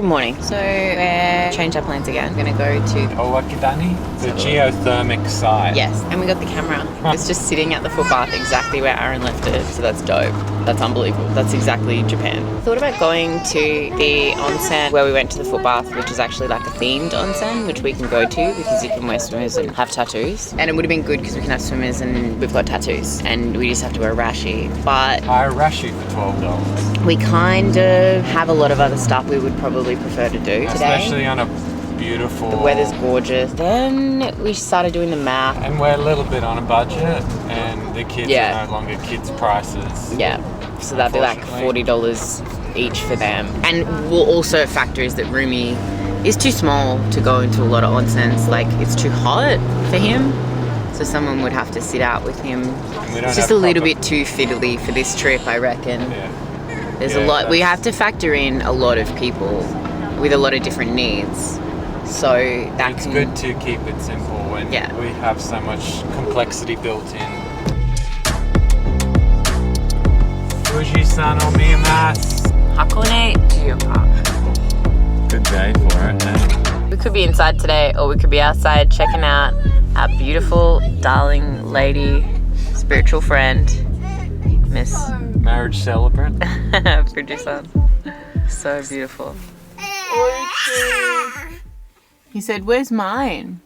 Good morning. So we're changed our plans again. We're going to go to Owakudani, the geothermic site. Yes, and we got the camera. It's just sitting at the footpath exactly where Aaron left it. So that's dope. That's unbelievable. That's exactly Japan. Thought about going to the onsen where we went to the footpath, which is actually like a themed onsen, which we can go to because you can wear swimmers and have tattoos. And it would have been good because we can have swimmers and we've got tattoos. And we just have to wear a rashi. But Hire a rashi for $12. we kind of have a lot of other stuff we would probably prefer to do today. Especially on a beautiful... The weather's gorgeous. Then we started doing the math. And we're a little bit on a budget, and the kids are no longer kids' prices. Yeah, so that'd be like $40 each for them. And we'll also factor is that Rumi is too small to go into a lot of onsens. Like, it's too hot for him. So someone would have to sit out with him. It's just a little bit too fiddly for this trip, I reckon. Yeah. There's a lot. We have to factor in a lot of people with a lot of different needs. So it's good to keep it simple when we have so much complexity built in. Fuji-san omiyasu. Hakone Park. Good day for it, eh? We could be inside today or we could be outside checking out our beautiful, darling lady, spiritual friend, Miss Marriage celebrant. Fuji-san. So beautiful. He said, "Where's mine?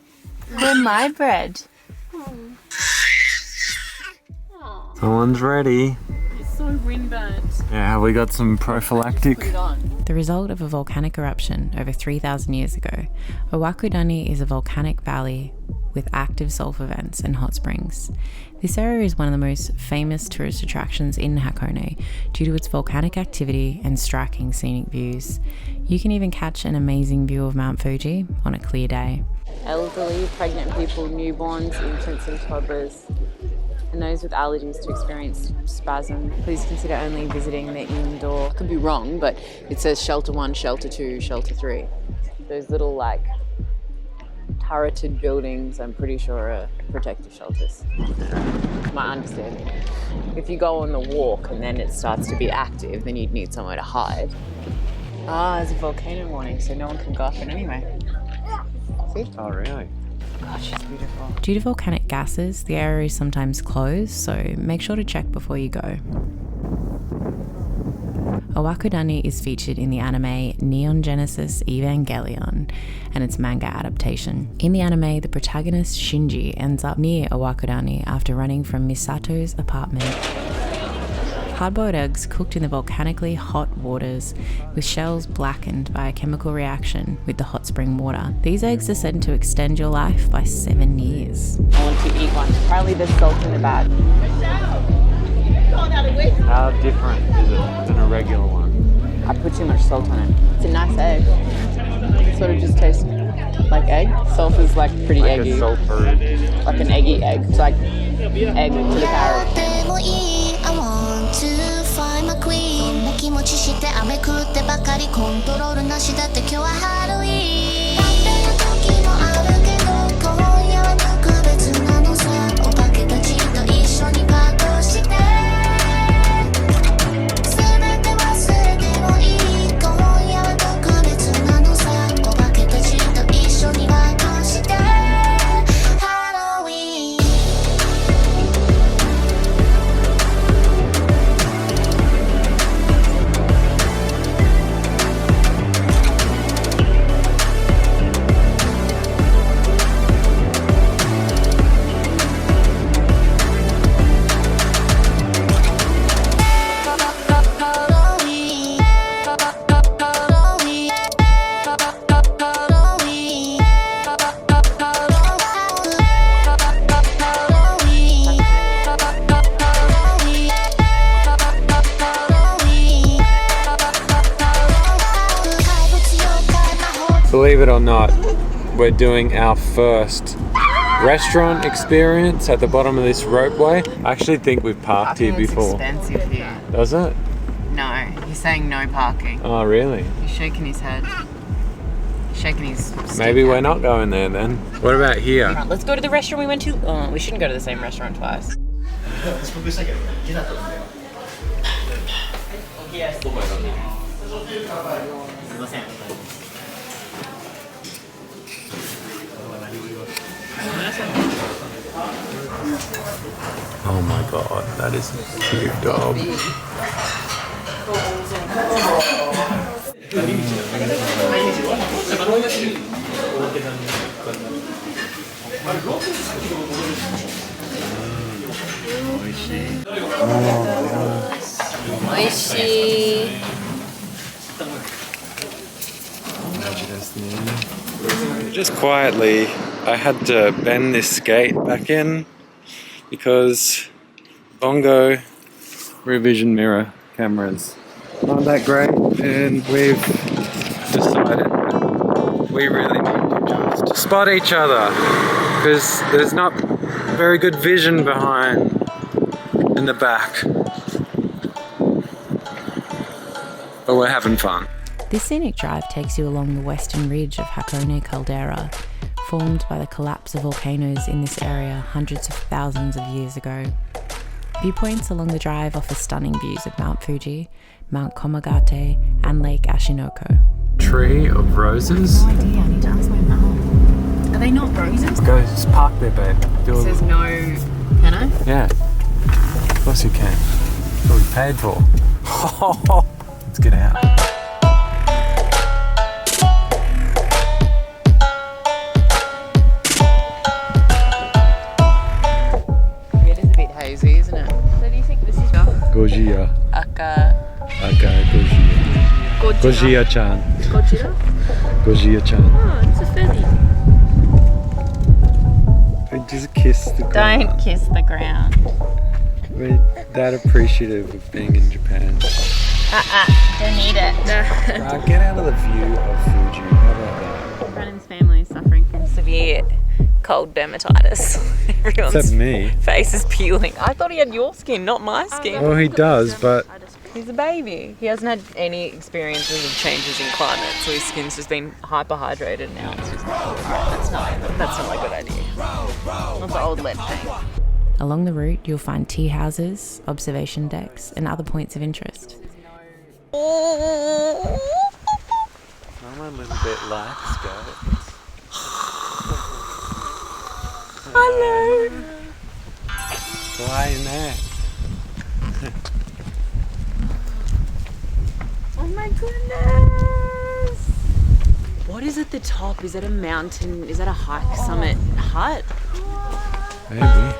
Where's my bread?" Someone's ready. It's so windburnt. Yeah, we got some prophylactic. The result of a volcanic eruption over 3,000 years ago, Owakudani is a volcanic valley with active sulfur vents and hot springs. This area is one of the most famous tourist attractions in Hakone due to its volcanic activity and striking scenic views. You can even catch an amazing view of Mount Fuji on a clear day. Elderly, pregnant people, newborns, infants and toddlers, and those with allergies to experience spasm. Please consider only visiting the indoor. I could be wrong, but it says shelter 1, shelter 2, shelter 3. Those little like turreted buildings, I'm pretty sure are protective shelters. My understanding. If you go on the walk and then it starts to be active, then you'd need somewhere to hide. There's a volcano warning, so no one can go up it anyway. See? Oh, really? Gosh, it's beautiful. Due to volcanic gases, the area is sometimes closed, so make sure to check before you go. Owakudani is featured in the anime Neon Genesis Evangelion and its manga adaptation. In the anime, the protagonist Shinji ends up near Owakudani after running from Misato's apartment. Hard-boiled eggs cooked in the volcanically hot waters with shells blackened by a chemical reaction with the hot spring water. These eggs are said to extend your life by 7 years. I want to eat one. Apparently there's salt in the bag. How different is it than a regular one? I put too much salt on it. It's a nice egg. It sort of just tastes like egg. Salt is like pretty eggy. Like a sulfur. Like an eggy egg. It's like egg to the carrot. Believe it or not, we're doing our first restaurant experience at the bottom of this ropeway. I actually think we've parked here before. It's expensive here. Does it? No, he's saying no parking. Oh, really? He's shaking his head. He's shaking his stick. Maybe we're not going there then. What about here? Right, let's go to the restaurant we went to. Oh, we shouldn't go to the same restaurant twice. god, that is a cute dog. Oishi. Just quietly, I had to bend this skate back in because bongo rear vision mirror cameras aren't that great, and we've decided that we really need to just spot each other because there's not very good vision behind in the back. But we're having fun. This scenic drive takes you along the western ridge of Hakone caldera, formed by the collapse of volcanoes in this area hundreds of thousands of years ago. Viewpoints along the drive offer stunning views of Mount Fuji, Mount Komagate, and Lake Ashinoko. Tree of roses. No idea, I need to ask my mum. Are they not roses? Go, just park there, babe. It says no. Can I? Yeah. Of course you can. That's what we paid for. Let's get out. It is a bit hazy, isn't it? So do you think this is Gojira. Aka Gojira. Gojira-chan. Gojira? Gojira-chan. Oh, it's a feather. Just kiss the ground. Don't kiss the ground. We're that appreciative of being in Japan. Don't need it. Get out of the view of Fuji. How about that? Brennan's family is suffering from severe cold dermatitis. Everyone's Except me. face is peeling. I thought he had your skin, not my skin. Well, he does, but He's a baby. He hasn't had any experiences of changes in climate, so his skin's just been hyperhydrated now. It's just that's not a good idea. Not the old lead thing. Along the route, you'll find tea houses, observation decks, and other points of interest. I'm a little bit light skirt. Hello. Why in there? Oh my goodness! What is at the top? Is that a mountain? Is that a hike summit hut? Maybe.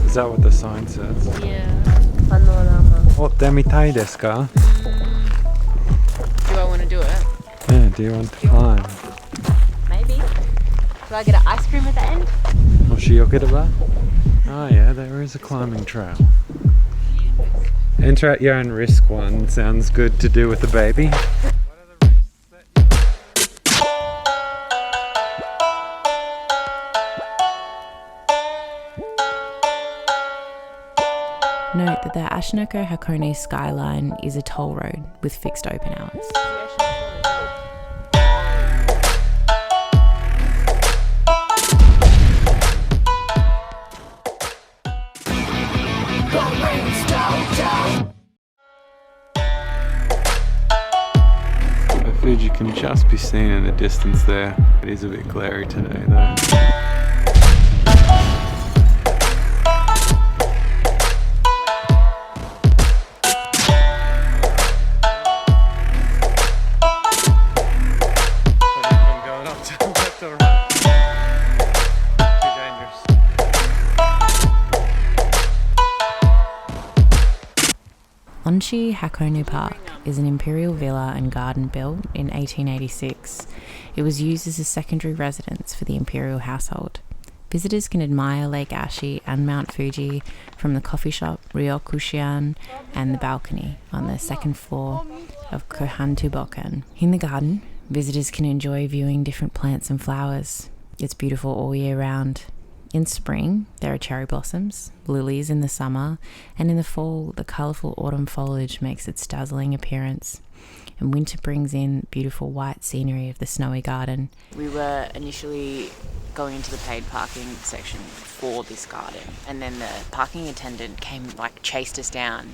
Is that what the sign says? Yeah. Panorama. Otemitai desu ka? Do I want to do it? Yeah, do you want to climb? Maybe. Do I get an ice cream at the end? Oshiyokiraba? Oh yeah, there is a climbing trail. Enter at your own risk one. Sounds good to do with the baby. Note that the Ashinoko Hakone Skyline is a toll road with fixed open hours. Fuji can just be seen in the distance there. It is a bit glary today though. Onshi Hakone Park is an imperial villa and garden built in 1886. It was used as a secondary residence for the imperial household. Visitors can admire Lake Ashi and Mount Fuji from the coffee shop Ryokushian and the balcony on the second floor of Kohantubokan. In the garden, visitors can enjoy viewing different plants and flowers. It's beautiful all year round. In spring, there are cherry blossoms, lilies in the summer, and in the fall, the colourful autumn foliage makes its dazzling appearance. And winter brings in beautiful white scenery of the snowy garden. We were initially going into the paid parking section for this garden. And then the parking attendant came, like, chased us down.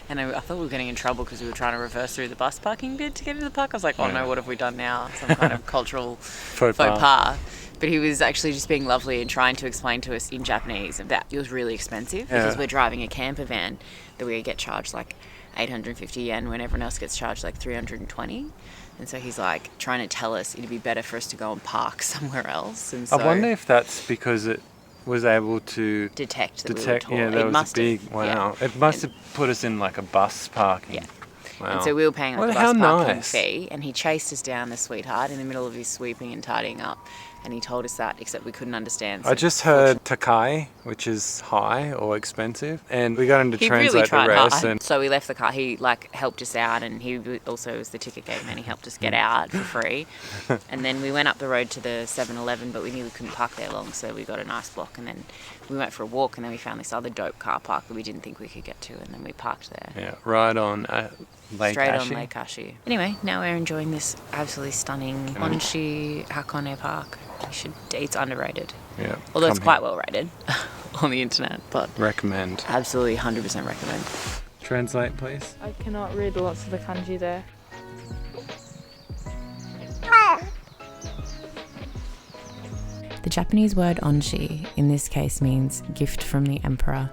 And I thought we were getting in trouble because we were trying to reverse through the bus parking bit to get into the park. I was like, oh no, what have we done now? Some kind of cultural faux pas. But he was actually just being lovely and trying to explain to us in Japanese that it was really expensive because we're driving a camper van that we get charged like 850 yen when everyone else gets charged like 320. And so he's like trying to tell us it'd be better for us to go and park somewhere else. And so I wonder if that's because it was able to detect that we were tall. Yeah, that was big. Wow. It must have put us in like a bus parking. Yeah. Wow. And so we were paying like a bus parking fee, and he chased us down, the sweetheart, in the middle of his sweeping and tidying up. And he told us that, except we couldn't understand. So I just heard takai, which is high or expensive, and we got him to translate the rest. And so we left the car. He like helped us out, and he also was the ticket gate man. He helped us get out for free. And then we went up the road to the 7-Eleven, but we knew we couldn't park there long, so we got a nice block. And then we went for a walk, and then we found this other dope car park that we didn't think we could get to, and then we parked there. Yeah, right on Lake Straight Ashi. on Lake Ashi. Anyway, now we're enjoying this absolutely stunning Onshi Hakone Park. It's underrated. Yeah. Although it's quite well rated on the internet, but recommend. Absolutely 100% recommend. Translate, please. I cannot read lots of the kanji there. The Japanese word onshi in this case means gift from the emperor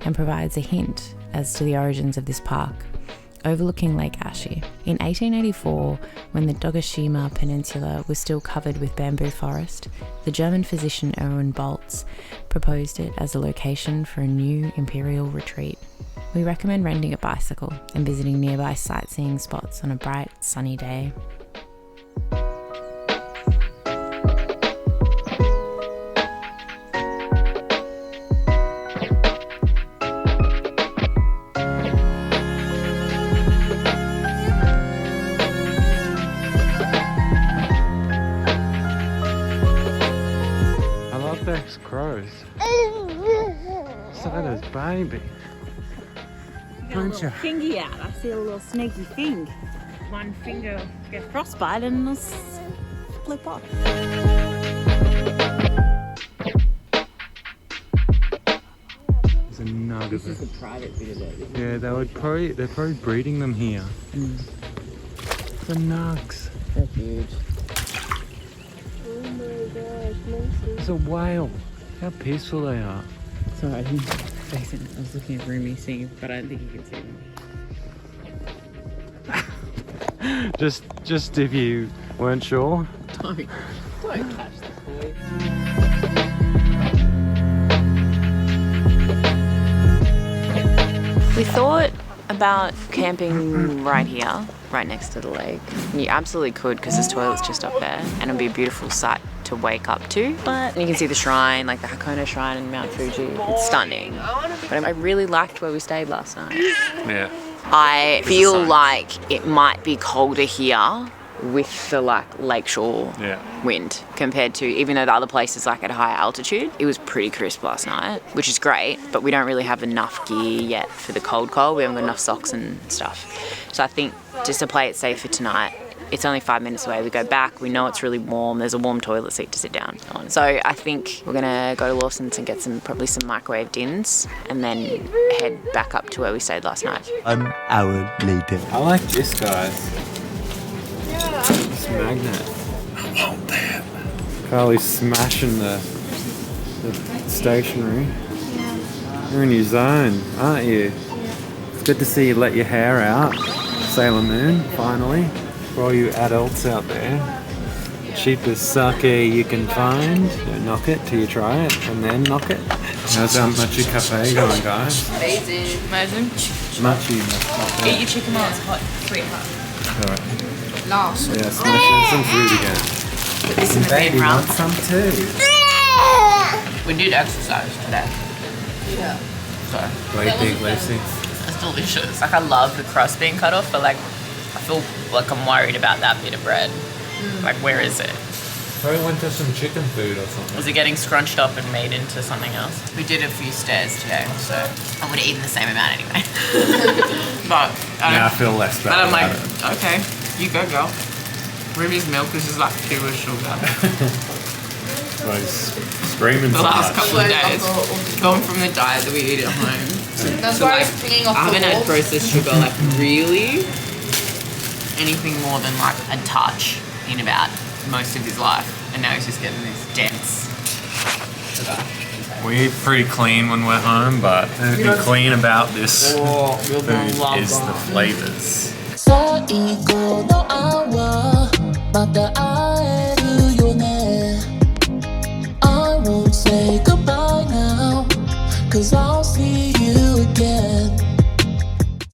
and provides a hint as to the origins of this park, overlooking Lake Ashi. In 1884, when the Dogashima Peninsula was still covered with bamboo forest, the German physician Erwin Boltz proposed it as a location for a new imperial retreat. We recommend renting a bicycle and visiting nearby sightseeing spots on a bright, sunny day. There's crows. So does baby. Got a little fingy out. I see a little snaky thing. One finger gets frostbite and it'll flip off. There's a nug of it. This is the private bit of it. Yeah, they're probably breeding them here. The nugs. They're huge. There's a whale. How peaceful they are. Sorry, I didn't face it. I was looking at Rumi seeing, but I don't think you can see them. Just if you weren't sure. Don't touch the toy. We thought about camping right here, right next to the lake. You absolutely could because there's toilets just up there and it'll be a beautiful sight to wake up to. But you can see the shrine, like the Hakone shrine and Mount Fuji. It's stunning. But I really liked where we stayed last night. Yeah. I feel like it might be colder here with the like lakeshore wind compared to, even though the other places like at a higher altitude, it was pretty crisp last night, which is great, but we don't really have enough gear yet for the cold. We haven't got enough socks and stuff. So I think just to play it safe for tonight, it's only 5 minutes away. We go back, we know it's really warm, there's a warm toilet seat to sit down on. So I think we're gonna go to Lawsons and get probably some microwave dins and then head back up to where we stayed last night. 1 hour later. I like this, guys. This magnet. I want that. Carly's smashing the stationery. Yeah. You're in your zone, aren't you? Yeah. It's good to see you let your hair out. Sailor Moon, finally. For all you adults out there. Cheapest sake you can find. You knock it till you try it, and then knock it. How's our Machi cafe going, guys? Amazing. Machi cafe. Eat your chicken while it's hot, sweetheart. Alright. Lawsons. Yeah, smashing some food again. Put this in the Baby bin round. wants some too. We did exercise today. Yeah. So. Way big, Lucy. It's delicious. Like I love the crust being cut off, but like I feel like I'm worried about that bit of bread. Like where is it? Probably went to some chicken food or something. Was it getting scrunched up and made into something else? We did a few stairs today, so I would have eaten the same amount anyway. But I feel less bad. But I'm like, okay, you go, girl. Ruby's milk is just like pure sugar. That's why he's screaming The so last much. couple of days, gone from the diet that we eat at home to like, I haven't had processed sugar like really anything more than like a touch in about most of his life, and now he's just getting this dense sugar. We eat pretty clean when we're home, but the only thing clean about this food is the flavours.